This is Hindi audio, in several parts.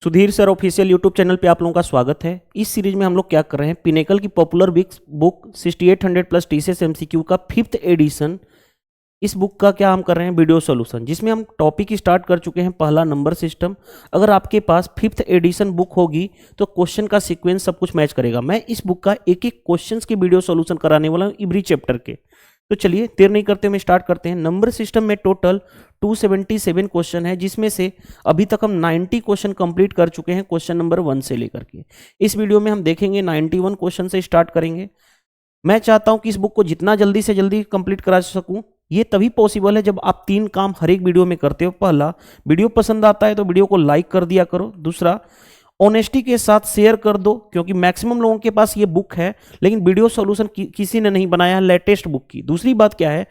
Sudhir sir official YouTube channel पे आप लोगों का स्वागत है। इस सीरीज में हम लोग क्या कर रहे हैं, पिनेकल की popular book 6800 plus TCS MCQ का 5th एडिशन, इस बुक का क्या हम कर रहे हैं वीडियो सॉल्यूशन, जिसमें हम टॉपिक स्टार्ट कर चुके हैं पहला नंबर सिस्टम। अगर आपके पास 5th एडिशन बुक होगी तो क्वेश्चन का सीक्वेंस सब कुछ मैच करेगा। मैं इस बुक का एक एक क्वेश्चन की वीडियो सॉल्यूशन कराने वाला हूँ एवरी चैप्टर के। तो चलिए देर नहीं करते हुए स्टार्ट करते हैं। नंबर सिस्टम में टोटल 277 क्वेश्चन है, जिसमें से अभी तक हम 90 क्वेश्चन कंप्लीट कर चुके हैं क्वेश्चन नंबर 1 से लेकर के। इस वीडियो में हम देखेंगे 91 क्वेश्चन से स्टार्ट करेंगे। मैं चाहता हूं कि इस बुक को जितना जल्दी से जल्दी कंप्लीट करा सकूं। ये तभी पॉसिबल है जब आप 3 काम हर एक वीडियो में करते हो। पहला, वीडियो पसंद आता है तो वीडियो को लाइक कर दिया करो। दूसरा, ऑनेस्टी के साथ शेयर कर दो, क्योंकि मैक्सिमम लोगों के पास ये बुक है लेकिन वीडियो सॉल्यूशन किसी ने नहीं बनाया है लेटेस्ट बुक की। दूसरी बात क्या है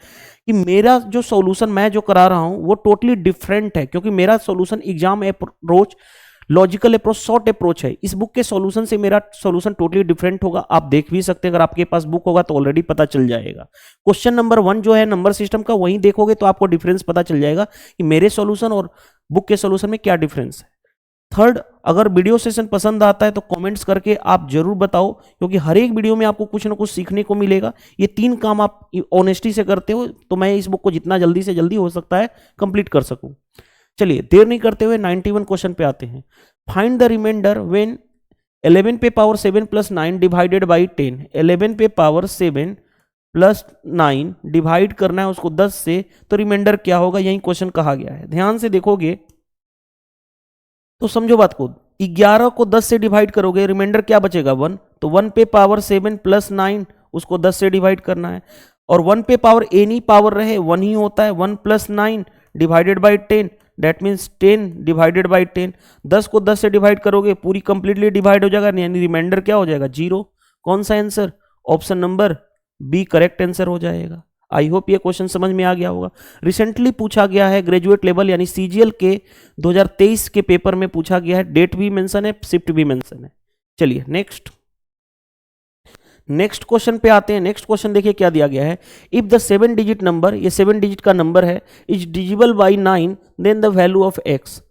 कि मेरा जो सॉल्यूशन मैं जो करा रहा हूं वो टोटली डिफरेंट है, क्योंकि मेरा solution exam approach, logical approach, short approach है। इस बुक के सॉल्यूशन से मेरा सॉल्यूशन टोटली डिफरेंट होगा। आप देख भी सकते हैं, अगर आपके पास बुक होगा तो ऑलरेडी पता चल जाएगा। क्वेश्चन नंबर 1 जो है नंबर सिस्टम का, वहीं देखोगे तो आपको डिफरेंस पता चल जाएगा कि मेरे सॉल्यूशन और बुक के सॉल्यूशन में क्या डिफरेंस है। थर्ड, अगर वीडियो सेशन पसंद आता है तो कमेंट्स करके आप जरूर बताओ, क्योंकि हर एक वीडियो में आपको कुछ ना कुछ सीखने को मिलेगा। ये 3 काम आप ऑनेस्टी से करते हो तो मैं इस बुक को जितना जल्दी से जल्दी हो सकता है कंप्लीट कर सकूं। चलिए देर नहीं करते हुए 91 क्वेश्चन पे आते हैं। फाइंड द रिमाइंडर व्हेन 11 पे पावर 7 प्लस 9 डिवाइडेड बाई 10। 11 पे पावर 7 प्लस 9 डिवाइड करना है उसको 10 से, तो रिमाइंडर क्या होगा, यही क्वेश्चन कहा गया है। ध्यान से देखोगे तो समझो बात को। 11 को 10 से डिवाइड करोगे, रिमाइंडर क्या बचेगा 1। तो 1 पे पावर 7 प्लस 9 उसको 10 से डिवाइड करना है, और 1 पे पावर एनी पावर रहे 1 ही होता है। 1 plus 9 divided by 10, that means 10 divided by 10। 10 को 10 से डिवाइड करोगे पूरी कंप्लीटली डिवाइड हो जाएगा, यानी रिमाइंडर क्या हो जाएगा 0। कौन सा answer, option number B correct answer हो जाएगा। आई होप ये क्वेश्चन समझ में आ गया होगा। रिसेंटली पूछा गया है ग्रेजुएट लेवल यानी सीजीएल के 2023 के पेपर में पूछा गया है। डेट भी मेंशन है, शिफ्ट भी मेंशन है। चलिए नेक्स्ट क्वेश्चन पे आते हैं। नेक्स्ट क्वेश्चन देखिए क्या दिया गया है। इफ द 7 डिजिट नंबर, ये 7 डिजिट का नंबर है, is divisible by 9 then the value of x.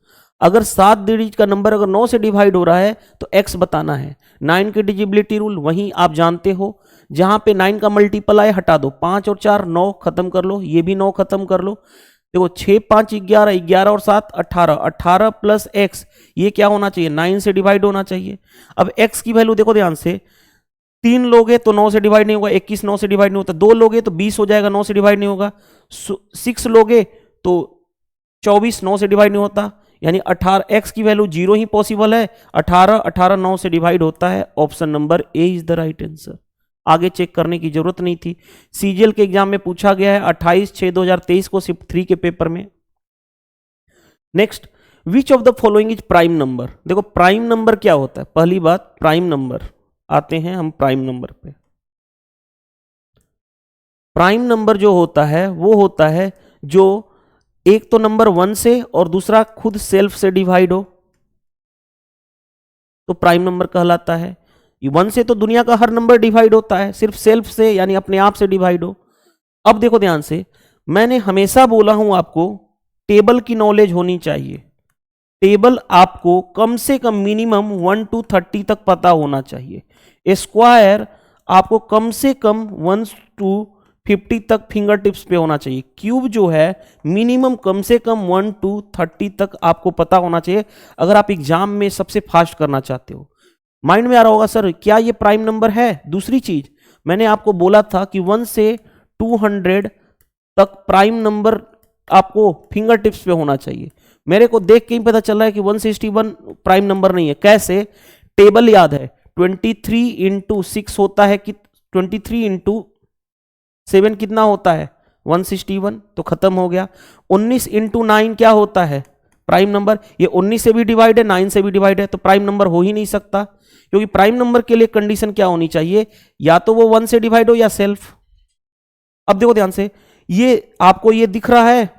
अगर 7 डिजिट का नंबर अगर 9 से डिवाइड हो रहा है तो x बताना है। 9 की डिजिबिलिटी रूल वहीं आप जानते हो, जहां पे 9 का मल्टीपल आए हटा दो, 5 और 4 9 खत्म कर लो, ये भी 9 खत्म कर लो। देखो 6 5 11, 11 और 7 18, 18 प्लस x, ये क्या होना चाहिए 9 से डिवाइड होना चाहिए। अब x की वैल्यू देखो ध्यान से, 3 लोगे तो 9 से डिवाइड नहीं होगा, 21 9 से डिवाइड नहीं होता। 2 लोगे तो 20 हो जाएगा, 9 से डिवाइड नहीं होगा। 6 लोगे तो 24 9 से डिवाइड नहीं होता, यानी 18 x की वैल्यू 0 ही पॉसिबल है। 18 18 9 से डिवाइड होता है। Option number A is the right answer. आगे चेक करने की जरूरत नहीं थी। सीजीएल के एग्जाम में पूछा गया है 28/6/2023 को शिफ्ट 3 के पेपर में। Next, which of the following is prime number. देखो प्राइम नंबर क्या होता है, पहली बात प्राइम नंबर, आते हैं हम प्राइम नंबर पे। प्राइम नंबर जो होता है वो होता है जो एक तो नंबर 1 से और दूसरा खुद सेल्फ से डिवाइड हो, तो प्राइम नंबर कहलाता है। 1 से तो दुनिया का हर नंबर डिवाइड होता है, सिर्फ सेल्फ से यानी अपने आप से डिवाइड हो। अब देखो ध्यान से, मैंने हमेशा बोला हूं आपको टेबल की नॉलेज होनी चाहिए। टेबल आपको कम से कम मिनिमम 1 to 30 तक पता होना चाहिए। स्क्वायर आपको कम से कम 1 to 50 तक फिंगर टिप्स पे होना चाहिए। क्यूब जो है मिनिमम कम से कम 1 to 30 तक आपको पता होना चाहिए, अगर आप एग्जाम में सबसे फास्ट करना चाहते हो। माइंड में आ रहा होगा सर क्या ये प्राइम नंबर है। दूसरी चीज मैंने आपको बोला था कि 1 से 200 तक प्राइम नंबर आपको फिंगर टिप्स पे होना चाहिए। मेरे को देख के ही पता चल रहा है कि 161 प्राइम नंबर नहीं है। कैसे, टेबल याद है, 23 into 6 होता है कि 23 into 7 कितना होता है 161, तो खत्म हो गया। 19 into 9 क्या होता है प्राइम नंबर, ये 19 से भी डिवाइड है 9 से भी डिवाइड है, तो प्राइम नंबर हो ही नहीं सकता, क्योंकि प्राइम नंबर के लिए कंडीशन क्या होनी चाहिए, या तो वो 1 से डिवाइड हो या सेल्फ। अब देखो ध्यान से, ये आपको ये दिख रहा है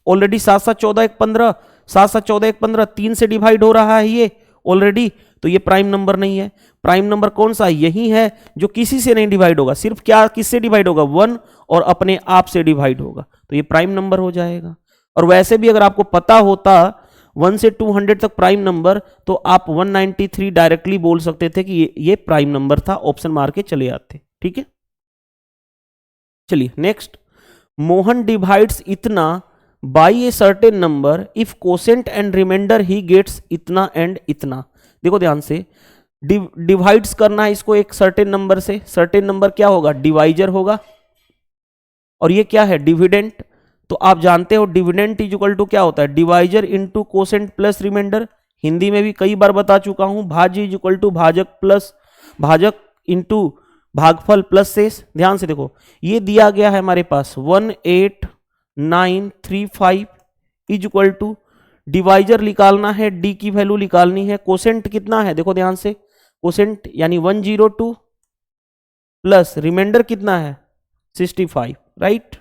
ऑलरेडी 7 7 14 1 15, 7 7 14 1 15, 3 से डिवाइड हो रहा है ये ऑलरेडी, तो ये प्राइम नंबर नहीं है। प्राइम नंबर कौन सा, यही है जो किसी से नहीं डिवाइड होगा, सिर्फ क्या किससे डिवाइड होगा 1 और अपने आप से डिवाइड होगा, तो ये प्राइम नंबर हो जाएगा। और वैसे भी अगर आपको पता होता 1 से 200 तक प्राइम नंबर, तो आप 193 डायरेक्टली बोल सकते थे कि ये प्राइम नंबर था, ऑप्शन मार के चले आते। ठीक है, चलिए नेक्स्ट। मोहन डिवाइड्स इतना by a certain number, if quotient and remainder he gets इतना एंड इतना। देखो ध्यान से, डिवाइड्स करना है इसको एक सर्टेन नंबर से। सर्टेन नंबर क्या होगा? डिवाइजर होगा। और ये क्या है? डिविडेंट। तो आप जानते हो डिविडेंट इज इक्वल टू क्या होता है? Divisor into quotient plus remainder. Hindi में भी कई बार बता चुका हूं, भाज्य इज इक्वल टू भाजक प्लस भाजक इंटू भागफल प्लस शेष। ध्यान से देखो, ये दिया गया है हमारे पास 18935 इज इक्वल टू, डिवाइजर निकालना है, डी की वैल्यू निकालनी है, कोसेंट कितना है? देखो ध्यान से, कोसेंट यानी 102 प्लस रिमाइंडर कितना है? 65, राइट।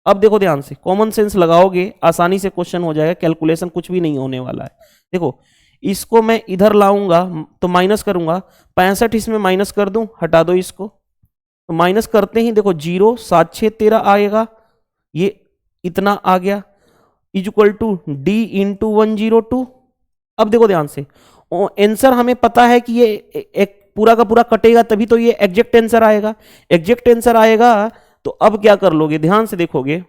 अब देखो ध्यान से, कॉमन सेंस लगाओगे आसानी से क्वेश्चन हो जाएगा, कैलकुलेशन कुछ भी नहीं होने वाला है। देखो इसको मैं इधर लाऊंगा तो माइनस करूंगा, 65 इसमें माइनस कर दूं, हटा दो इसको, तो माइनस करते ही देखो 0 7 6 13 आएगा, ये इतना आ गया, is equal to D into 102। अब देखो ध्यान से, आंसर हमें पता है कि ये एक पूरा का पूरा कटेगा तभी तो ये एग्जैक्ट आंसर आएगा। एग्जैक्ट आंसर आएगा तो अब क्या कर लोगे? ध्यान से देखोगे,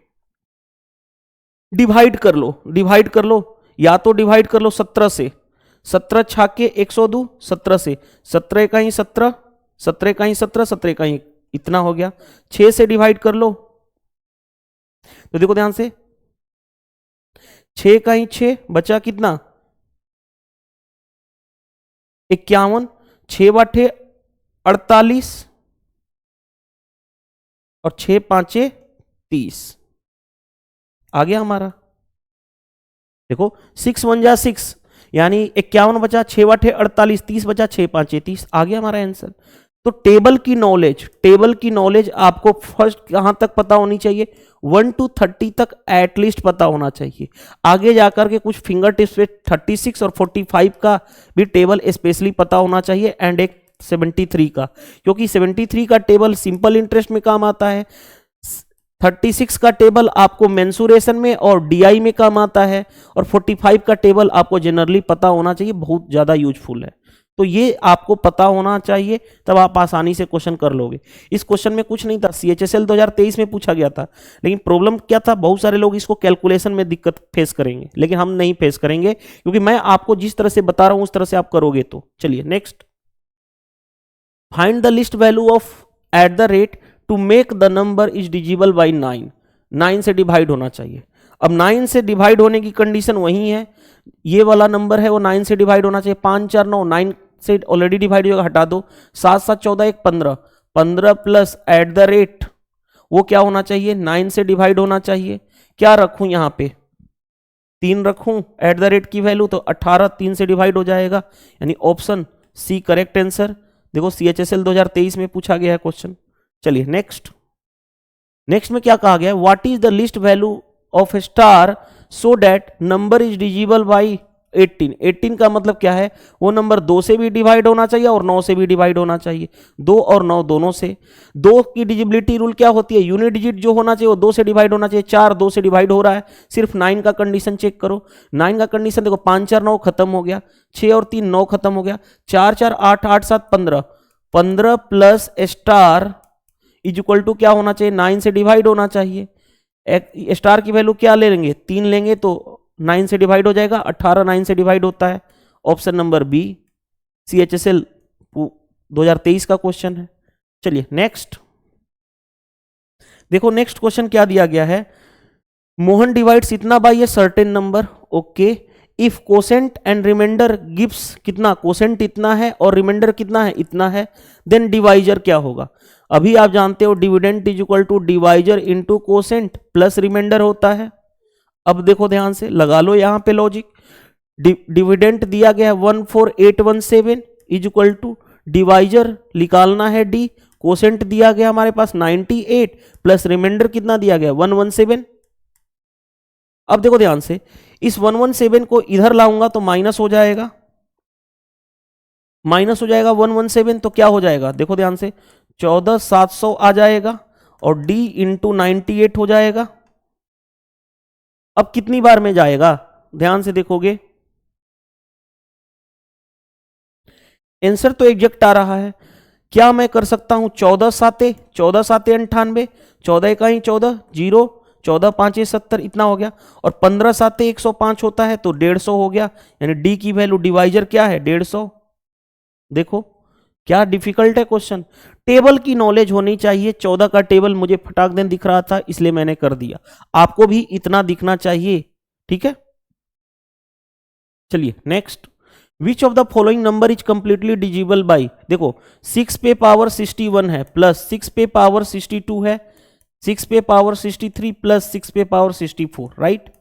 डिवाइड कर लो, डिवाइड कर लो, या तो डिवाइड कर लो 17 से, 17 छाके 102, 17 से, 17 का ही 17, 17 का ही 17, 17 का ही इतना हो गया, 6 से डिवाइड कर लो, तो देखो ध्यान से 6 का ही 6 बचा कितना? 51, 6 बाटे 48 और 6 5 30 आ गया हमारा। देखो 6 1 जा 6 यानी 51 बचा, 6 बाटे 48, 30 बचा, 6 5 30 आ गया हमारा आंसर। तो टेबल की नॉलेज, टेबल की नॉलेज आपको फर्स्ट कहां तक पता होनी चाहिए? 1 to 30 तक एटलीस्ट पता होना चाहिए। आगे जाकर के कुछ फिंगर टिप्स पे 36 और 45 का भी टेबल स्पेशली पता होना चाहिए, एंड एक 73 का, क्योंकि 73 का टेबल सिंपल इंटरेस्ट में काम आता है, 36 का टेबल आपको मेंसुरेशन में और डीआई में काम आता है, और 45 का टेबल आपको जनरली पता होना चाहिए, बहुत ज्यादा यूजफुल है। तो ये आपको पता होना चाहिए, तब आप आसानी से क्वेश्चन कर लोगे। इस क्वेश्चन में कुछ नहीं था, सीएचएसएल 2023 में पूछा गया था, लेकिन प्रॉब्लम क्या था? बहुत सारे लोग इसको कैलकुलेशन में दिक्कत फेस करेंगे, लेकिन हम नहीं फेस करेंगे, क्योंकि मैं आपको जिस तरह से बता रहा हूं उस तरह से आप करोगे। तो चलिए next, find the least value of at the rate to make the number is divisible by 9। 9 से डिवाइड होना चाहिए। अब 9 से डिवाइड होने की कंडीशन वही है, ये वाला नंबर है वो 9 से डिवाइड होना चाहिए। 5 4 9, 9 से ऑलरेडी डिवाइड होगा, हटा दो। 7 7 14 1 15, 15 प्लस एट द रेट वो क्या होना चाहिए? 9 से डिवाइड होना चाहिए। क्या रखूं यहां पे? 3 रखूं एट द रेट की वैल्यू, तो 18 3 से डिवाइड हो जाएगा, यानी ऑप्शन सी करेक्ट आंसर। देखो सीएचएसएल 2023 में पूछा गया है क्वेश्चन। चलिए नेक्स्ट, नेक्स्ट में क्या कहा गया है? What is the least value of A star so that number is divisible by 18। 18 का मतलब क्या है? वो नंबर 2 से भी डिवाइड होना चाहिए और 9 से भी डिवाइड होना चाहिए, 2 और 9 दोनों से। 2 की डिजिबिलिटी रूल क्या होती है? यूनिट डिजिट जो होना चाहिए वो 2 से डिवाइड होना चाहिए। 4 2 से डिवाइड हो रहा है, सिर्फ 9 का कंडीशन चेक करो। 9 का कंडीशन देखो, 5 4 9 खत्म हो गया, 6 और 3 9 खत्म हो गया, 4 4 8 8 7 15, 15 plus star is equal to क्या होना चाहिए? 9 से डिवाइड होना चाहिए। स्टार की वैल्यू क्या ले लेंगे? 3 लेंगे तो 9 से डिवाइड हो जाएगा, 18 9 से डिवाइड होता है। ऑप्शन नंबर बी सीएचएसएल 2023 का क्वेश्चन है। चलिए नेक्स्ट देखो, नेक्स्ट क्वेश्चन क्या दिया गया है? मोहन डिवाइड्स इतना by a certain number, okay, if quotient and remainder gives कितना? कोसेंट इतना है और रिमाइंडर कितना है? इतना है। देन डिवाइजर क्या होगा? अभी आप जानते हो dividend is equal to divisor into quotient plus remainder होता है। अब देखो ध्यान से लगा लो यहां पे लॉजिक, डिविडेंट दिया गया है 14817 इज इक्वल टू डिवाइजर निकालना है डी, कोसेंट दिया गया हमारे पास 98 प्लस रिमाइंडर कितना दिया गया? 117। अब देखो ध्यान से, इस 117 को इधर लाऊंगा तो माइनस हो जाएगा, माइनस हो जाएगा 117, तो क्या हो जाएगा? देखो ध्यान से 14700 आ जाएगा और d इंटू 98 हो जाएगा। अब कितनी बार में जाएगा? ध्यान से देखोगे आंसर तो एग्जैक्ट आ रहा है। क्या मैं कर सकता हूं 14 साते 98, 14 इकाई 14 जीरो, 14 पांचे 70 इतना हो गया, और 15 साते 105 होता है तो 150 हो गया। यानी डी की वैल्यू डिवाइजर क्या है 150। देखो क्या डिफिकल्ट है क्वेश्चन, टेबल की नॉलेज होनी चाहिए। 14 का टेबल मुझे फटाक देन दिख रहा था इसलिए मैंने कर दिया, आपको भी इतना दिखना चाहिए, ठीक है। चलिए next, which of the following number is completely डिजिबल by, देखो 6 पे पावर 61 है प्लस 6 पे पावर 62 है, 6 पे पावर 63 प्लस 6 पे पावर 64, राइट।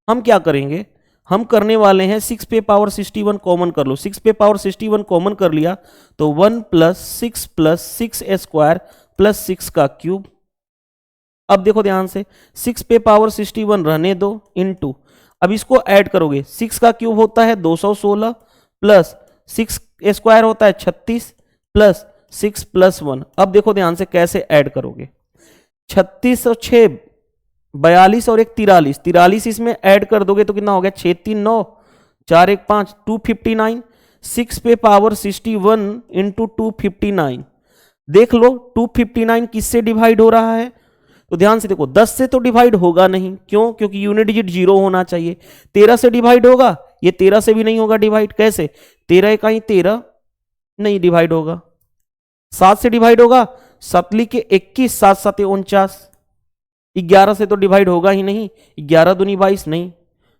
हम क्या करेंगे, हम करने वाले हैं 6 पे पावर 61 कॉमन कर लो, 6 पे पावर 61 कॉमन कर लिया तो 1 प्लस 6 स्क्वायर प्लस 6 का क्यूब। अब देखो ध्यान से 6 पे पावर 61 रहने दो इनटू, अब इसको ऐड करोगे, 6 का क्यूब होता है 216 प्लस 6 स्क्वायर होता है 36 प्लस 6 प्लस 1। अब देखो ध्यान से कैसे ऐड करोगे, 36 और 6 42 और एक 43, 43 इसमें ऐड कर दोगे तो कितना हो गया 6 3 9 4 1 5 259, 6 पे पावर 61 इंटू 259। देख लो 259 किससे डिवाइड हो रहा है, तो ध्यान से देखो 10 से तो डिवाइड होगा नहीं, क्यों, क्योंकि यूनिट डिजिट 0 होना चाहिए। 13 से डिवाइड होगा, ये 13 से भी नहीं होगा डिवाइड, कैसे 13 इकाई 13 नहीं डिवाइड होगा। 7 से डिवाइड होगा, 7 के 21, 7 7 49, 11 से तो डिवाइड होगा ही नहीं, 11 दूनी 22 नहीं,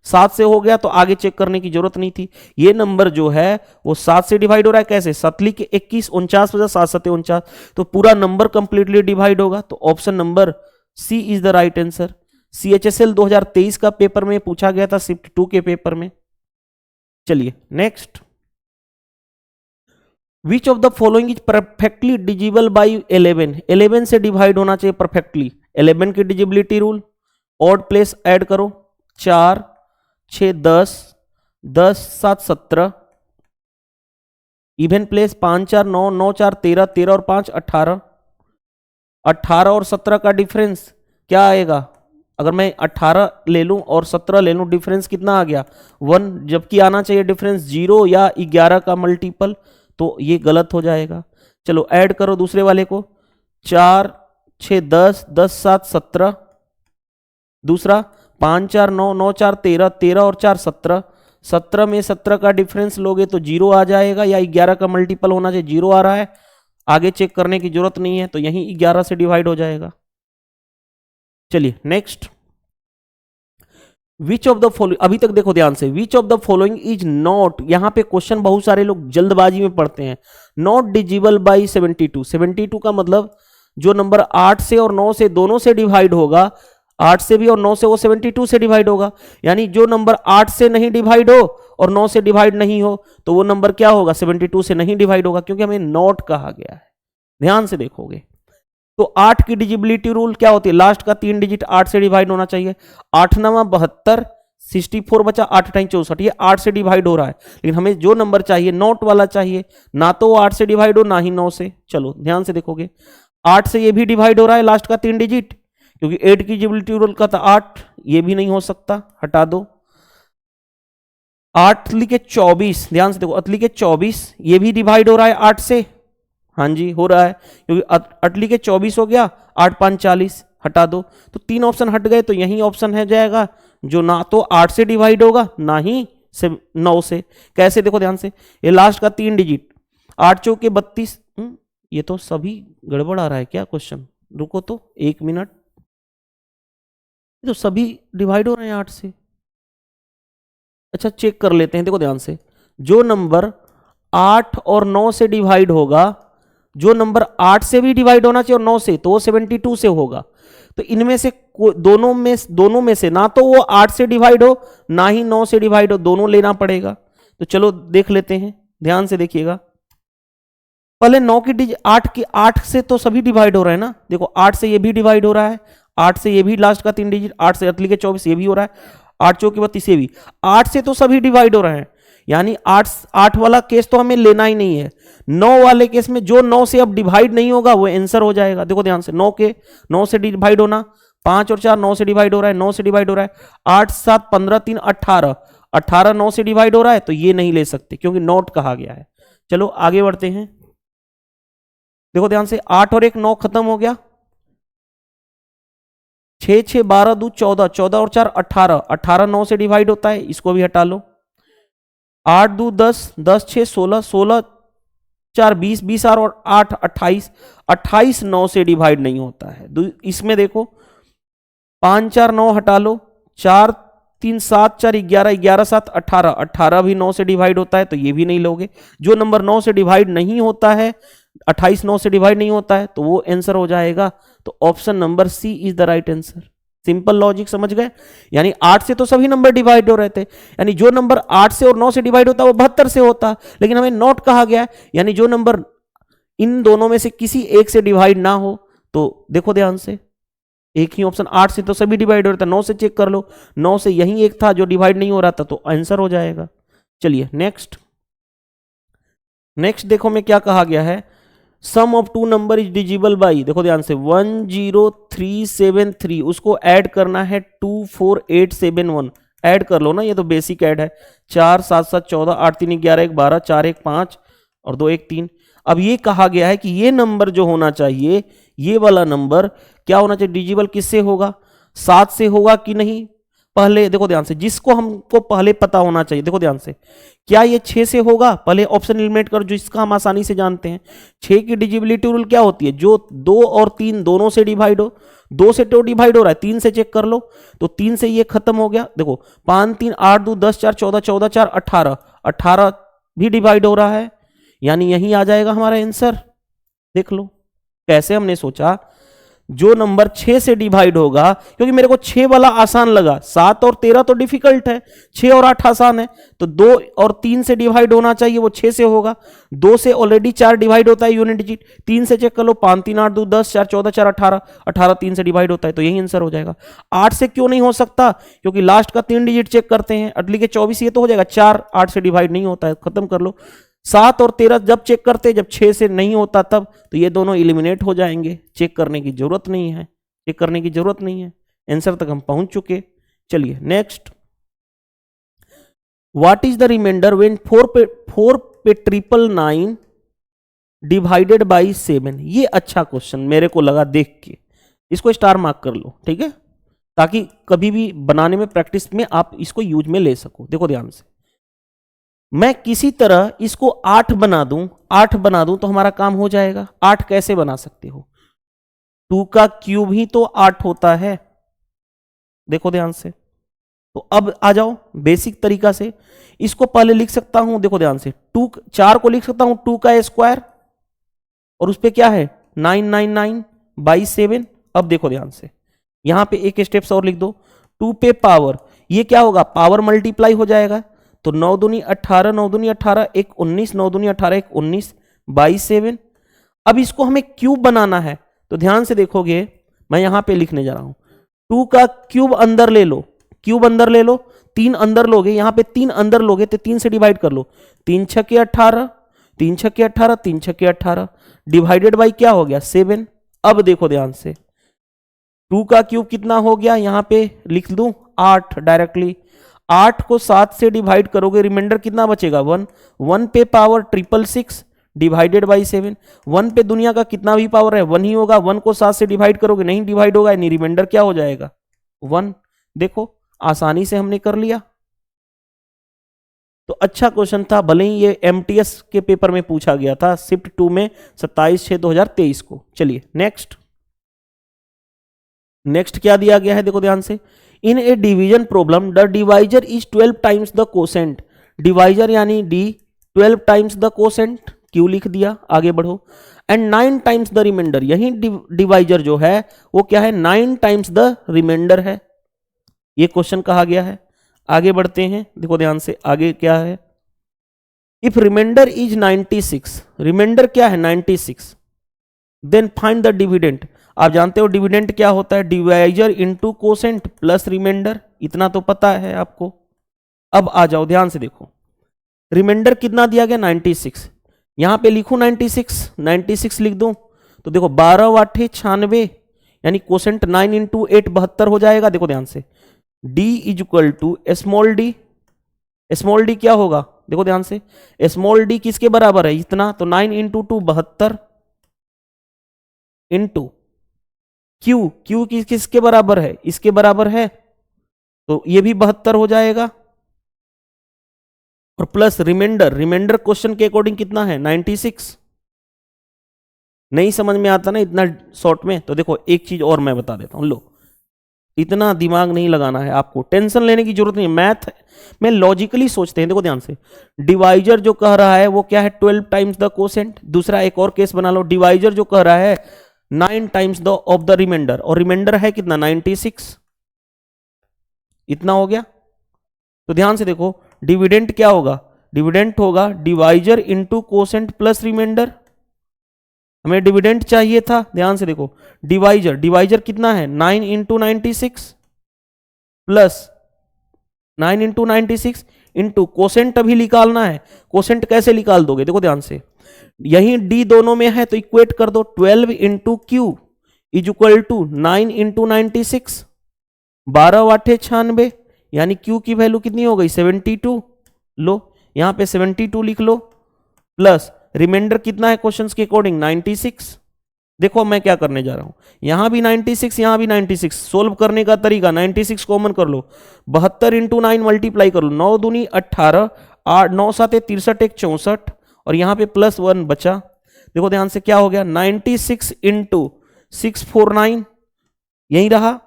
7 से हो गया तो आगे चेक करने की जरूरत नहीं थी। ये नंबर जो है वो 7 से डिवाइड हो रहा है, कैसे 7 के 21, 49 वजह 7 7 49, तो पूरा नंबर कंप्लीटली डिवाइड होगा। तो option number C is the right answer. CHSL 2023 का पेपर में पूछा गया था, शिफ्ट 2 के पेपर में। चलिए next, which of the following is perfectly डिजिबल by 11, 11 से डिवाइड होना चाहिए परफेक्टली। 11 की डिजिबिलिटी रूल, ऑड प्लेस ऐड करो, 4 6 10 10 7 17, इवन प्लेस 5 4 9 9 4 13 13 और 5 18, 18 और 17 का डिफरेंस क्या आएगा, अगर मैं 18 ले लूं और 17 ले लूं डिफरेंस कितना आ गया 1, जबकि आना चाहिए डिफरेंस 0 या 11 का मल्टीपल, तो ये गलत हो जाएगा। चलो ऐड करो दूसरे वाले को, 4 6 10 10 7 17, दूसरा 5 4 9 9 4 13 13 और 4 17, 17 में 17 का डिफरेंस लोगे तो 0 आ जाएगा, या 11 का मल्टीपल होना चाहिए, 0 आ रहा है, आगे चेक करने की जरूरत नहीं है, तो यहीं 11 से डिवाइड हो जाएगा। चलिए next, which of the following, अभी तक देखो ध्यान से, which of the following is not, यहां पे क्वेश्चन बहुत सारे लोग जल्दबाजी में पढ़ते हैं, नॉट डिजिबल बाई 72। 72 का मतलब जो नंबर 8 से और 9 से दोनों से डिवाइड होगा, 8 से भी और 9 से, वो 72 से डिवाइड होगा। यानी जो नंबर 8 से नहीं डिवाइड हो और 9 से डिवाइड नहीं हो तो वो नंबर क्या होगा 72 से नहीं डिवाइड होगा, क्योंकि हमें नॉट कहा गया है। ध्यान से देखोगे तो 8 की डिजिबिलिटी रूल क्या होती है, लास्ट का 3 डिजिट 8 से डिवाइड होना चाहिए। 8 9 72, 64 बचा, 8 टाइम 64, ये 8 से डिवाइड हो रहा है, लेकिन हमें जो नंबर चाहिए नॉट वाला चाहिए, ना तो वो 8 से डिवाइड हो ना ही 9 से। चलो ध्यान से देखोगे 8 से ये भी डिवाइड हो रहा है लास्ट का 3 डिजिट, क्योंकि 8 की डिजिबिलिटी रूल का था 8, ये भी नहीं हो सकता, हटा दो। 8 लिखे 24, ध्यान से देखो अतली के 24, ये भी डिवाइड हो रहा है 8 से, हाँ जी हो रहा है, क्योंकि अटली के 24 हो गया, 8 5 40, हटा दो, तो 3 ऑप्शन हट गए, तो यही ऑप्शन है जाएगा जो ना तो 8 से डिवाइड होगा ना ही 9 से। कैसे देखो ध्यान से, ये लास्ट का 3 डिजिट 8 चौके 32, ये तो सभी गड़बड़ आ रहा है क्या क्वेश्चन, रुको तो 1 मिनट, तो सभी डिवाइड हो रहे हैं 8 से। अच्छा चेक कर लेते हैं, देखो ध्यान से, जो नंबर 8 और 9 से डिवाइड होगा, जो नंबर 8 से भी डिवाइड होना चाहिए और 9 से, तो वो 72 से होगा। तो इनमें से दोनों में से ना तो वो 8 से डिवाइड हो ना ही 9 से डिवाइड हो, दोनों लेना पड़ेगा। तो चलो देख लेते हैं, ध्यान से देखिएगा। पहले 9 की डिजिट 8 से तो सभी डिवाइड हो रहे हैं ना, देखो 8 से ये भी डिवाइड हो रहा है, 8 से ये भी लास्ट का 3 डिजिट, 8 से अतली के 24 ये भी हो रहा है, 8 चौके 32 ये भी, 8 से तो सभी डिवाइड हो रहे हैं, यानी 8 वाला केस तो हमें लेना ही नहीं है। 9 वाले केस में जो 9 से अब डिवाइड नहीं होगा वो आंसर हो जाएगा। देखो ध्यान से 9 से डिवाइड होना 5 और 4 9 से डिवाइड हो रहा है, 9 से डिवाइड हो रहा है, 8 7 15 3 18, 18 9 से डिवाइड हो रहा है, तो ये नहीं ले सकते क्योंकि नॉट कहा गया है। चलो आगे बढ़ते हैं, देखो ध्यान से, 8 और 1 9 खत्म हो गया, 6 6 12 2 14, 14 और 4 18, 18 9 से डिवाइड होता है, इसको भी हटा लो, 8 2 10, 10 6 16, 16 4 20, 20 और 8 28, 28 9 से डिवाइड नहीं होता है। इसमें देखो 5 4 9 हटा लो, 4 3 7 4 11, 11 7 18, 18 भी 9 से डिवाइड होता है, तो ये भी नहीं लोगे। जो नंबर 9 से डिवाइड नहीं होता है, 28 9 से डिवाइड नहीं होता है, तो वो आंसर हो जाएगा। तो option number C is the right answer. Simple logic समझ गए? यानी 8 से तो सभी नंबर डिवाइड हो रहे थे, यानी जो नंबर 8 से और 9 से डिवाइड होता है वो 72 से होता, लेकिन हमें नॉट कहा गया है, यानी जो नंबर इन दोनों में से किसी एक से डिवाइड ना हो, तो देखो ध्यान से, एक ही ऑप्शन, 8 से तो सभी डिवाइड हो रहा था, 9 से चेक कर लो, 9 से यही एक था जो डिवाइड नहीं हो रहा था, तो आंसर हो जाएगा। चलिए नेक्स्ट, नेक्स्ट देखो में क्या कहा गया है, sum of two number is divisible by, देखो ध्यान से, 10373, उसको ऐड करना है 24871, ऐड कर लो ना, ये तो बेसिक ऐड है, 4 7 7 14, 8 3 11 1 12, 4 1 5 और 2 1 3। अब ये कहा गया है कि ये नंबर जो होना चाहिए, ये वाला नंबर क्या होना चाहिए, डिजिबल किससे होगा, 7 से होगा कि नहीं, पहले देखो ध्यान से, जिसको हमको पहले पता होना चाहिए, देखो ध्यान से, क्या ये 6 से होगा, पहले ऑप्शन एलिमिनेट करो, जिसका हम आसानी से जानते हैं। 6 की डिजिबिलिटी रूल क्या होती है, जो 2 और 3 दोनों से डिवाइड हो, 2 से तो डिवाइड हो रहा है, 3 से चेक कर लो, तो 3 से ये खत्म हो गया। देखो 5 3 8 2 10 4 14, 14 4 18, 18 भी डिवाइड हो रहा है, यानी यही आ जाएगा हमारा आंसर। देख लो कैसे हमने सोचा, जो नंबर 6 से डिवाइड होगा, क्योंकि मेरे को 6 वाला आसान लगा, 7 और 13 तो डिफिकल्ट है, 6 और 8 आसान है, तो 2 और 3 से डिवाइड होना चाहिए, वो 6 से होगा, 2 से ऑलरेडी 4 डिवाइड होता है यूनिट डिजिट, 3 से चेक कर लो, 5 3 8 2 10 4 14 4 18, 18 3 से डिवाइड होता है, तो यही आंसर हो जाएगा। 8 से क्यों नहीं हो सकता, क्योंकि लास्ट का 3 डिजिट चेक करते हैं, अटली के 24 ये तो हो जाएगा, 4 8 से डिवाइड नहीं होता है, खत्म कर लो। 7 और 13 जब चेक करते हैं, जब 6 से नहीं होता तब, तो ये दोनों इलिमिनेट हो जाएंगे, चेक करने की जरूरत नहीं है, चेक करने की जरूरत नहीं है, आंसर तक हम पहुंच चुके। चलिए next, what is the remainder when 4 पे 999 डिवाइडेड बाई 7? ये अच्छा क्वेश्चन मेरे को लगा देख के, इसको स्टार मार्क कर लो, ठीक है, ताकि कभी भी बनाने में, प्रैक्टिस में आप इसको यूज में ले सको। देखो ध्यान से, मैं किसी तरह इसको 8 बना दूं, 8 बना दूं तो हमारा काम हो जाएगा। 8 कैसे बना सकते हो, 2 का क्यूब ही तो 8 होता है, देखो ध्यान से। तो अब आ जाओ बेसिक तरीका से, इसको पहले लिख सकता हूं, देखो ध्यान से, 2 4 को लिख सकता हूं 2 का स्क्वायर, और उस पे क्या है 999 बाई 7। अब देखो ध्यान से, यहां पे एक स्टेप्स और लिख दो, 2 पे पावर, ये क्या होगा, पावर मल्टीप्लाई हो जाएगा, तो 9 दूनी 18, 9 दूनी 18 1 19, 9 दूनी 18 1 19 बाई 7। अब इसको हमें क्यूब बनाना है, तो ध्यान से देखोगे, मैं यहां पे लिखने जा रहा हूं, 2 का क्यूब अंदर ले लो, क्यूब अंदर ले लो, 3 अंदर लोगे, यहां पे 3 अंदर लोगे तो 3 से डिवाइड कर लो, 3 छक्के 18, 3 छक्के 18, 3 छक्के 18, डिवाइडेड बाई क्या हो गया 7। अब देखो ध्यान से, 2 का क्यूब कितना हो गया, यहां पे लिख दूं 8 डायरेक्टली, 8 को 7 से डिवाइड करोगे, रिमाइंडर कितना बचेगा 1, 1 पे पावर 666 डिवाइडेड बाई 7, 1 पे दुनिया का कितना भी पावर है 1 ही होगा, 1 को 7 से डिवाइड करोगे नहीं डिवाइड होगा, यानी रिमाइंडर क्या हो जाएगा 1। देखो आसानी से हमने कर लिया, तो अच्छा क्वेश्चन था, भले ही ये एमटीएस के पेपर में पूछा गया था, शिफ्ट 2 में 27/6/2023 को। चलिए नेक्स्ट, नेक्स्ट क्या दिया गया है, देखो ध्यान से, in a division problem the divisor is 12 times the quotient, divisor यानी डी 12 टाइम्स द कोसेंट, क्यों लिख दिया, आगे बढ़ो, एंड 9 टाइम्स द रिमाइंडर, यही डिवाइजर जो है वो क्या है 9 टाइम्स द रिमाइंडर है, ये क्वेश्चन कहा गया है। आगे बढ़ते हैं, देखो ध्यान से, आगे क्या है, इफ रिमाइंडर इज 96, रिमाइंडर क्या है 96, देन फाइंड द डिविडेंड, आप जानते हो डिविडेंड क्या होता है, divisor into quotient plus remainder, इतना तो पता है आपको। अब आ जाओ ध्यान से देखो, रिमाइंडर कितना दिया गया 96, यहां पे लिखूं 96, 96 लिख दूं, तो देखो 12 8 96, यानी कोसेंट 9 इंटू 8 72 हो जाएगा। देखो ध्यान से, d is equal to small D. Small D क्या होगा, देखो ध्यान से, स्मॉल डी किसके बराबर है, इतना, तो 9 इंटू 2 72 इंटू क्यू, क्यू किसके बराबर है, इसके बराबर है, तो ये भी 72 हो जाएगा। और प्लस रिमाइंडर, रिमाइंडर क्वेश्चन के अकॉर्डिंग कितना है 96। नहीं समझ में आता ना इतना शॉर्ट में, तो देखो एक चीज और मैं बता देता हूं, लो, इतना दिमाग नहीं लगाना है आपको, टेंशन लेने की जरूरत नहीं। मैथ में लॉजिकली सोचते हैं। देखो ध्यान से, डिवाइजर जो कह रहा है वो क्या है, 12 टाइम्स द कोसेंट। दूसरा एक और केस बना लो, डिवाइजर जो कह रहा है 9 times the of the remainder, और रिमाइंडर है कितना 96, इतना हो गया। तो ध्यान से देखो, डिविडेंड क्या होगा, डिविडेंड होगा divisor into quotient plus remainder. हमें डिविडेंड चाहिए था, ध्यान से देखो, डिवाइजर, डिवाइजर कितना है 9 into 96 plus 9 into 96 into quotient अभी निकालना है। कोसेंट कैसे निकाल दोगे, देखो ध्यान से, यही डी दोनों में है तो इक्वेट कर दो, 12 into Q is equal to 9 into 96, 12 आठे 96, यानी क्यू की वैल्यू कितनी हो गई 72। लो यहां पे 72 लिख लो, प्लस रिमाइंडर कितना है क्वेश्चंस के अकॉर्डिंग 96। देखो मैं क्या करने जा रहा हूं, यहां भी 96, यहां भी 96। सोल्व करने का तरीका, 96 कॉमन कर लो, 72 इंटू 9 मल्टीप्लाई कर लो, 9 दूनी 18, 8 9 7 63 1 64, और यहां पे प्लस 1 बचा। देखो ध्यान से क्या हो गया, 96 इंटू 649, यही रहा।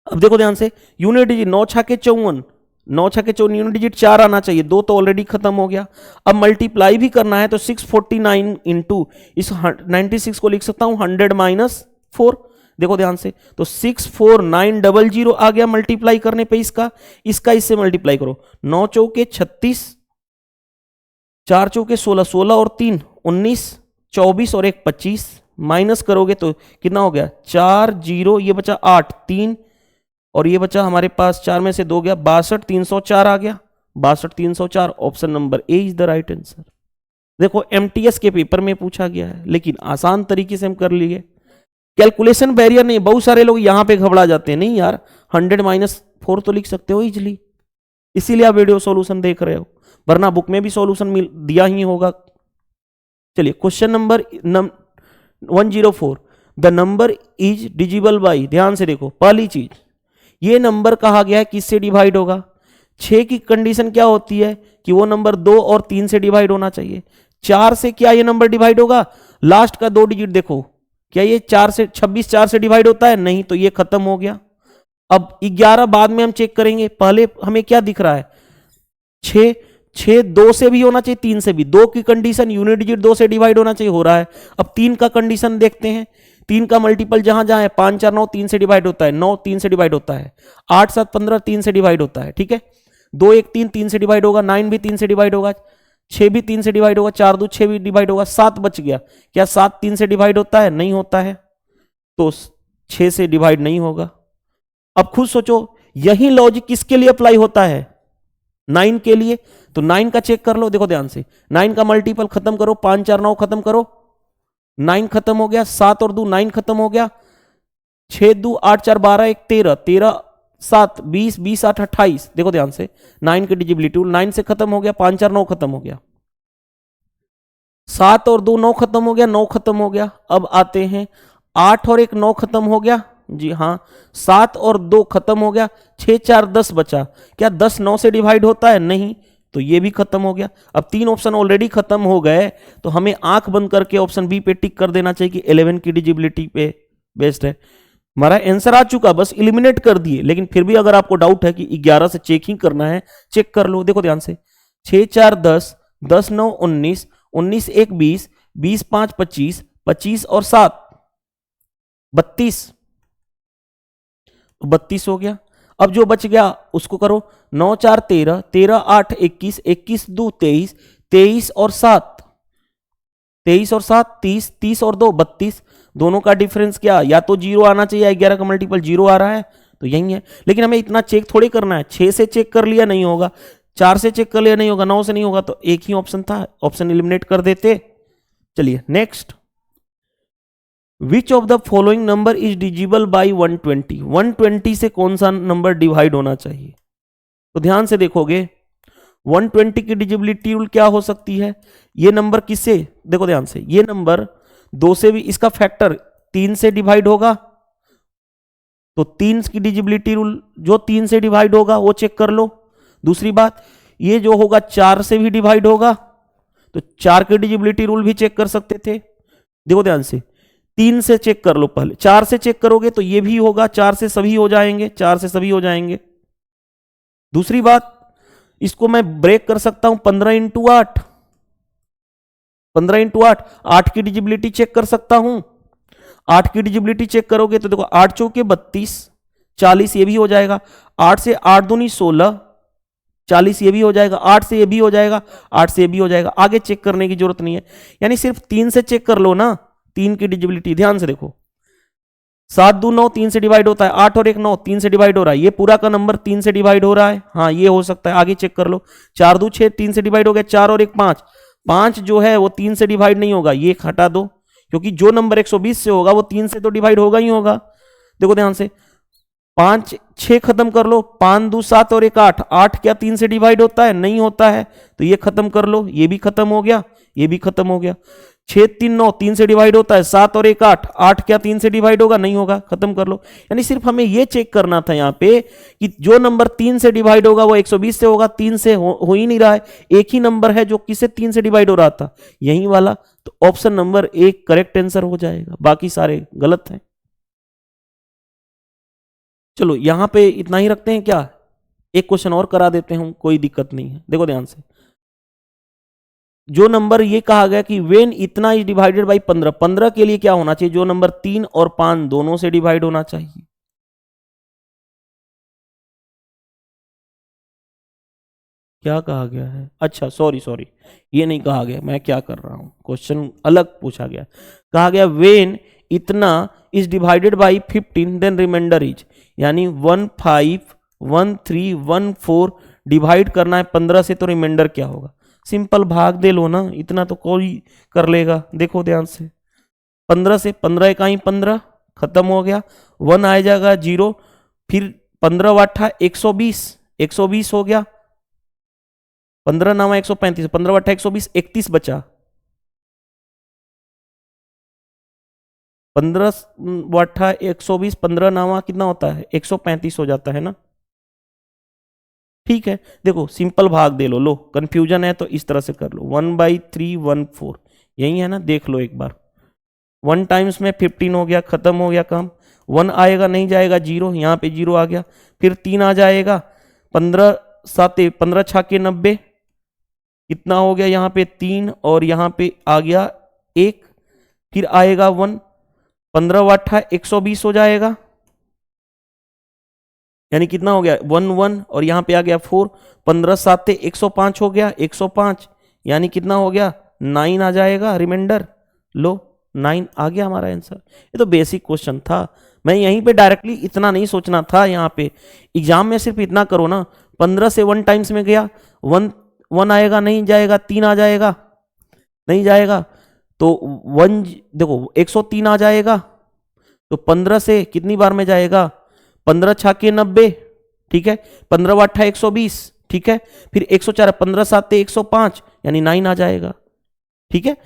अब देखो ध्यान से, यूनिट डिजिट 9 छाके 54, 9 छके 54 यूनिट डिजिट 4 आना चाहिए, 2 तो ऑलरेडी खत्म हो गया। अब मल्टीप्लाई भी करना है तो 649 इंटू इस 96 को लिख सकता हूं 100 माइनस 4। देखो ध्यान से, तो 64900 आ गया मल्टीप्लाई करने पे इसका, इसका इससे मल्टीप्लाई करो, 9 चौके 36, 4 चौके 16, 16 और 3 19, 24 और 1 25, माइनस करोगे तो कितना हो गया 4 0, ये बचा 8 3, और ये बचा हमारे पास 4 में से 2 गया, 62 304 आ गया, 62 304। Option number A is the right answer. देखो एमटीएस के पेपर में पूछा गया है, लेकिन आसान तरीके से हम कर लिए। कैलकुलेशन बैरियर नहीं, बहुत सारे लोग यहां पे घबरा जाते हैं, नहीं यार 100 माइनस 4 तो लिख सकते हो इजिली, इसीलिए आप वीडियो सॉल्यूशन देख रहे हो, वरना बुक में भी सॉल्यूशन दिया ही होगा। चलिए question number 104, the number is divisible by, ध्यान से देखो, पहली चीज ये नंबर कहा गया है किससे डिवाइड होगा, 6 की कंडीशन क्या होती है कि वो नंबर 2 और 3 से डिवाइड होना चाहिए। 4 से क्या ये नंबर डिवाइड होगा, लास्ट का 2 डिजिट देखो, क्या ये 4 से 26 4 से डिवाइड होता है, नहीं, तो ये खत्म हो गया। अब 11 बाद में हम चेक करेंगे, पहले हमें क्या दिख रहा है 6, 6 2 से भी होना चाहिए 3 से भी, 2 की कंडीशन यूनिट डिजिट 2 से डिवाइड होना चाहिए, हो रहा है। अब 3 का कंडीशन देखते हैं, 3 का मल्टीपल जहां जहां है, 5 4 9 3 से डिवाइड होता है, 9 3 से डिवाइड होता है, 8 7 15 3 से डिवाइड होता है, ठीक है, 2 1 3 3 से डिवाइड होगा, 9 भी 3 से डिवाइड होगा, 6 भी 3 से डिवाइड होगा, 4 2 6 भी डिवाइड होगा, 7 बच गया, क्या 7 3 से डिवाइड होता है, नहीं होता है, तो 6 से डिवाइड नहीं होगा। अब खुद सोचो यही लॉजिक किसके लिए अप्लाई होता है, 9 के लिए, तो 9 का चेक कर लो। देखो ध्यान से, 9 का मल्टीपल खत्म करो, 5 4 9 खत्म करो, 9 खत्म हो गया, 7 और 2 9 खत्म हो गया, 6 2 8 4 12 1 13, 13 7 20 20 8 28। देखो ध्यान से, 9 की डिजिबिलिटी 9 से खत्म हो गया, 5 4 9 खत्म हो गया, 7 और 2 9 खत्म हो गया, 9 खत्म हो गया। अब आते हैं 8 और 1 9 खत्म हो गया, जी हाँ, 7 और 2 खत्म हो गया, 6 4 10 बचा, क्या 10 9 से डिवाइड होता है, नहीं, तो ये भी खत्म हो गया। अब 3 ऑप्शन ऑलरेडी खत्म हो गए, तो हमें आंख बंद करके ऑप्शन बी पे टिक कर देना चाहिए कि 11 की डिजिबिलिटी पे बेस्ड है। हमारा आंसर आ चुका, बस इलिमिनेट कर दिए, लेकिन फिर भी अगर आपको डाउट है कि 11 से चेकिंग करना है, चेक कर लो। देखो ध्यान से, 6 4 10, 10 9 19, 19 1 20, 20 5 25, 25 और 7 32, 32 हो गया। अब जो बच गया उसको करो, 9 4 13, 13 8 21, 21 2 23, 23 और 7, 23 और 7 30, 30 और 2 32, दोनों का डिफरेंस क्या, या तो 0 आना चाहिए, 11 का मल्टीपल 0 आ रहा है, तो यही है। लेकिन हमें इतना चेक थोड़ी करना है, 6 से चेक कर लिया नहीं होगा, 4 से चेक कर लिया नहीं होगा, 9 से नहीं होगा, तो एक ही ऑप्शन था, ऑप्शन एलिमिनेट कर देते। चलिए next, which of the following number is divisible by 120? 120 से कौन सा नंबर डिवाइड होना चाहिए? तो ध्यान से देखोगे 120 की डिजिबिलिटी रूल क्या हो सकती है? ये नंबर किससे, देखो ध्यान से, ये नंबर 2 से भी, इसका फैक्टर 3 से डिवाइड होगा, तो 3 की डिजिबिलिटी रूल जो 3 से डिवाइड होगा वो चेक कर लो। दूसरी बात, ये जो होगा 4 से भी डिवाइड होगा, तो 4 की डिजिबिलिटी रूल भी चेक कर सकते थे। देखो ध्यान से, 3 से चेक कर लो, पहले 4 से चेक करोगे तो ये भी होगा, 4 से सभी हो जाएंगे, 4 से सभी हो जाएंगे। दूसरी बात, इसको मैं ब्रेक कर सकता हूं 15 इंटू 8, 15 इंटू 8, 8 की डिजिबिलिटी चेक कर सकता हूं। 8 की डिजिबिलिटी चेक करोगे तो देखो 8 चौके 32, 40 ये भी हो जाएगा। 8 से 8 दूनी 16, 40 ये भी हो जाएगा। 8 से ये भी हो जाएगा, 8 से ये भी हो जाएगा। आगे चेक करने की जरूरत नहीं है, यानी सिर्फ 3 से चेक कर लो ना, 3 की डिजिबिलिटी। ध्यान से देखो, 7 2 9 3 से डिवाइड होता है, 8 और 1 9 3 से डिवाइड हो रहा है, ये पूरा का नंबर 3 से डिवाइड हो रहा है, हाँ ये हो सकता है। आगे चेक कर लो, 4 2 6 3 से डिवाइड हो गया, 4 और 1 5, 5 जो है वो 3 से डिवाइड नहीं होगा, ये हटा दो, क्योंकि जो नंबर 120 से होगा वो 3 से तो डिवाइड होगा ही होगा। देखो ध्यान से, 5 6 खत्म कर लो, 5 2 7 और 1 8, 8 क्या 3 से डिवाइड होता है? नहीं होता है, तो ये खत्म कर लो, ये भी खत्म हो गया, ये भी खत्म हो गया। 6 3 9 3 से डिवाइड होता है, 7 और 1 8, 8 क्या 3 से डिवाइड होगा? नहीं होगा, खत्म कर लो। यानी सिर्फ हमें ये चेक करना था यहाँ पे कि जो नंबर 3 से डिवाइड होगा वो 120 से होगा, 3 से हो ही नहीं रहा है। एक ही नंबर है जो किससे 3 से डिवाइड हो रहा था, यही वाला, तो ऑप्शन नंबर 1 करेक्ट आंसर हो जाएगा, बाकी सारे गलत हैं। चलो यहां पे इतना ही रखते हैं क्या, एक क्वेश्चन और करा देते हैं, कोई दिक्कत नहीं है। देखो ध्यान से, जो नंबर ये कहा गया कि वेन इतना इज डिवाइडेड बाई 15, 15 के लिए क्या होना चाहिए? जो नंबर 3 और 5 दोनों से डिवाइड होना चाहिए। क्या कहा गया है? अच्छा सॉरी सॉरी, ये नहीं कहा गया, मैं क्या कर रहा हूं, क्वेश्चन अलग पूछा गया। कहा गया वेन इतना is divided by 15 then remainder is, यानी 1 5 1 3 1 4 डिवाइड करना है 15 से, तो रिमाइंडर क्या होगा? सिंपल भाग दे लो ना, इतना तो कोई कर लेगा। देखो ध्यान से, 15 से 15 इकाई 15 खत्म हो गया, 1 आ जाएगा 0, फिर 15 वाठा 120, 120 हो गया, 15 नामा 135, 15 वाठा 120, 31 बचा, 15 वाठा 120, 15 नामा कितना होता है? 135 हो जाता है ना। ठीक है, देखो सिंपल भाग दे लो, कंफ्यूजन है तो इस तरह से कर लो, 1/314, यही है ना, देख लो एक बार। 1 टाइम्स में 15 हो गया, खत्म हो गया काम। 1 आएगा, नहीं जाएगा 0, यहाँ पे 0 आ गया, फिर 3 आ जाएगा, 15 7 15 छाके 90, कितना हो गया यहाँ पे 3, और यहाँ पे आ गया 1, फिर आएगा 1, 15 वाठा 120 हो जाएगा, यानी कितना हो गया 1 1, और यहां पे आ गया 4, 15 7 105 हो गया, 105, यानी कितना हो गया 9 आ जाएगा रिमाइंडर। लो 9 आ गया हमारा आंसर। ये तो बेसिक क्वेश्चन था, मैं यहीं पे डायरेक्टली इतना नहीं सोचना था। यहाँ पे एग्जाम में सिर्फ इतना करो ना, 15 से 1 टाइम्स में गया, 1 1 आएगा, नहीं जाएगा, 3 आ जाएगा, नहीं जाएगा, तो 1 देखो 103 आ जाएगा, तो 15 से कितनी बार में जाएगा? 15 छाके 90, ठीक है, 15 वाठा 120, ठीक है, फिर 104, 15 7 105, यानी 9 आ जाएगा। ठीक है,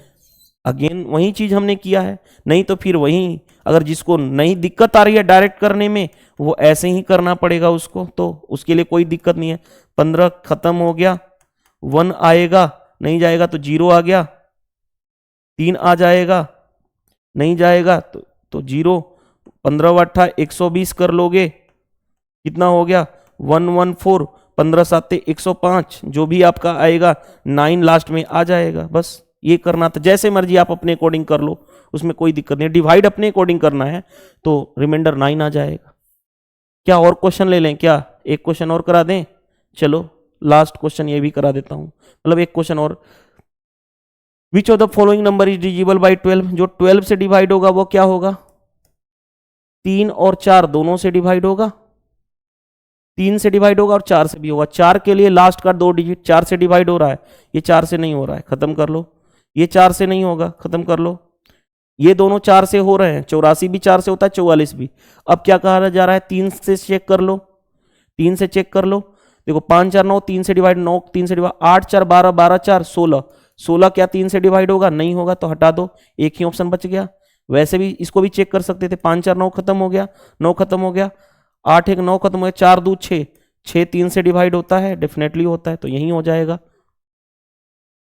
अगेन वही चीज हमने किया है, नहीं तो फिर वही, अगर जिसको नहीं दिक्कत आ रही है डायरेक्ट करने में, वो ऐसे ही करना पड़ेगा उसको, तो उसके लिए कोई दिक्कत नहीं है। 15 खत्म हो गया, 1 आएगा, नहीं जाएगा, तो 0 आ गया, 3 आ जाएगा, नहीं जाएगा, तो 0, 15 वाठा 120 कर लोगे, कितना हो गया 114, 15 7 105, जो भी आपका आएगा 9 लास्ट में आ जाएगा। बस ये करना था, जैसे मर्जी आप अपने अकॉर्डिंग कर लो, उसमें कोई दिक्कत नहीं। डिवाइड अपने अकॉर्डिंग करना है तो रिमाइंडर 9 आ जाएगा। क्या और क्वेश्चन ले लें क्या? एक क्वेश्चन और करा दें? चलो लास्ट क्वेश्चन ये भी करा देता हूं, मतलब एक क्वेश्चन और। Which of the following number is divisible by 12? जो 12 से डिवाइड होगा वो क्या होगा? 3 और 4 दोनों से डिवाइड होगा, 3 से डिवाइड होगा और 4 से भी होगा। 4 के लिए लास्ट का 2 डिजिट 4 से डिवाइड हो रहा है, ये 4 से नहीं हो रहा है, खत्म कर लो। ये 4 से नहीं होगा, खत्म कर लो। ये दोनों 4 से हो रहे हैं, 84 भी 4 से होता है, 44 भी। अब क्या कहा जा रहा है, 3 से चेक कर लो, 3 से चेक कर लो। देखो 5 4 9, 3 से डिवाइड, 9 3 से डिवाइड, 8 4 12, 12 4 16, 16 क्या 3 से डिवाइड होगा, नहीं होगा, तो हटा दो, एक ही ऑप्शन बच गया। वैसे भी इसको भी चेक कर सकते थे, 5 4 9 खत्म हो गया, 9 खत्म हो गया, 8 1 9 खत्म हो गया, 4 2 6, 6 3 से डिवाइड होता है, डेफिनेटली होता है, तो यही हो जाएगा।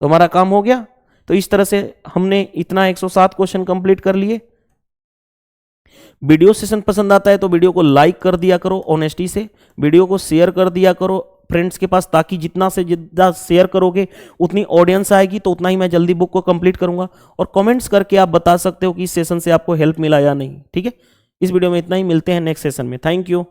तो हमारा काम हो गया। तो इस तरह से हमने इतना 107 क्वेश्चन कंप्लीट कर लिए। वीडियो सेशन पसंद आता है तो वीडियो को लाइक कर दिया करो ऑनेस्टी से, वीडियो को शेयर कर दिया करो फ्रेंड्स के पास, ताकि जितना से जितना शेयर करोगे उतनी ऑडियंस आएगी, तो उतना ही मैं जल्दी बुक को कंप्लीट करूंगा। और कमेंट्स करके आप बता सकते हो कि इस सेशन से आपको हेल्प मिला या नहीं। ठीक है, इस वीडियो में इतना ही, मिलते हैं नेक्स्ट सेशन में। Thank you.